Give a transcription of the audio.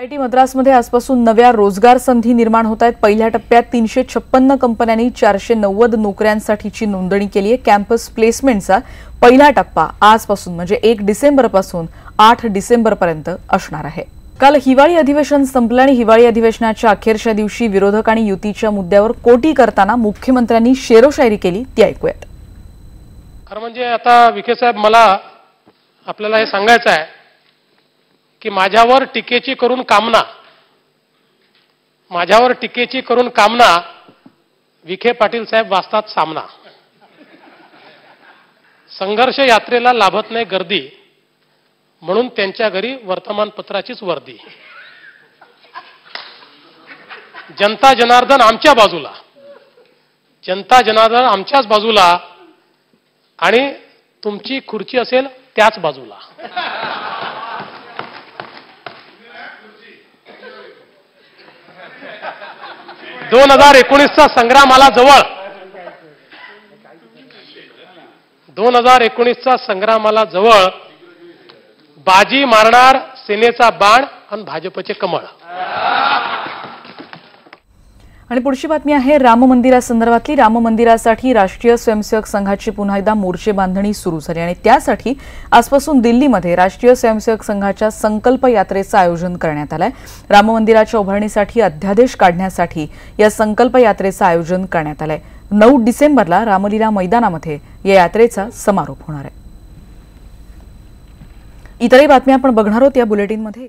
IT मद्रासमध्ये आजपासून नव्या रोजगार संधी निर्माण होत आहेत। पहिल्या टप्प्यात 356 कंपन्यांनी 490 नोकऱ्यांसाठीची नोंदणी केली आहे। कॅम्पस प्लेसमेंटचा पहिला टप्पा आजपासून म्हणजे 1 डिसेंबरपासून 8 डिसेंबरपर्यंत असणार आहे। काल हिवाळी अधिवेशन संपलं आणि हिवाळी अधिवेशनाच्या अखेरच्या दिवशी विरोधक आणि युतीच्या मुद्द्यावर कोटी करताना मुख्यमंत्र्यांनी शेरोशायरी केली, ती ऐकूयात। खरं म्हणजे आता विखे साहेब, मला आपल्याला हे सांगायचं आहे की माझ्यावर टीकेची करून कामना विखे पाटील साहेब वाचतात सामना। संघर्ष यात्रेला लाभत नाही गर्दी, म्हणून त्यांच्या घरी वर्तमानपत्राचीच वर्दी। जनता जनार्दन आमच्या बाजूला, जनता जनार्दन आमच्याच बाजूला आणि तुमची खुर्ची असेल त्याच बाजूला। 2019चा संग्राम आला जवळ, 2019चा संग्राम आला जवळ। बाजी मारणार सेनेचा बाण आणि भाजपचे कमळ। आणि पुढची बातमी आहे राम मंदिरासंदर्भातली। राम मंदिरासाठी राष्ट्रीय स्वयंसेवक संघाची पुन्हा एकदा मोर्चे बांधणी सुरू झाली आणि त्यासाठी आजपासून दिल्लीमध्ये राष्ट्रीय स्वयंसेवक संघाच्या संकल्प यात्रेचं आयोजन करण्यात आलंय। राम मंदिराच्या उभारणीसाठी अध्यादेश काढण्यासाठी या संकल्प यात्रेचं आयोजन करण्यात आलंय। 9 डिसेंबरला रामलीला मैदानामध्ये या यात्रेचा समारोप होणार आहे। इतरही बातम्या आपण बघणार आहोत या बुलेटिनमध्ये।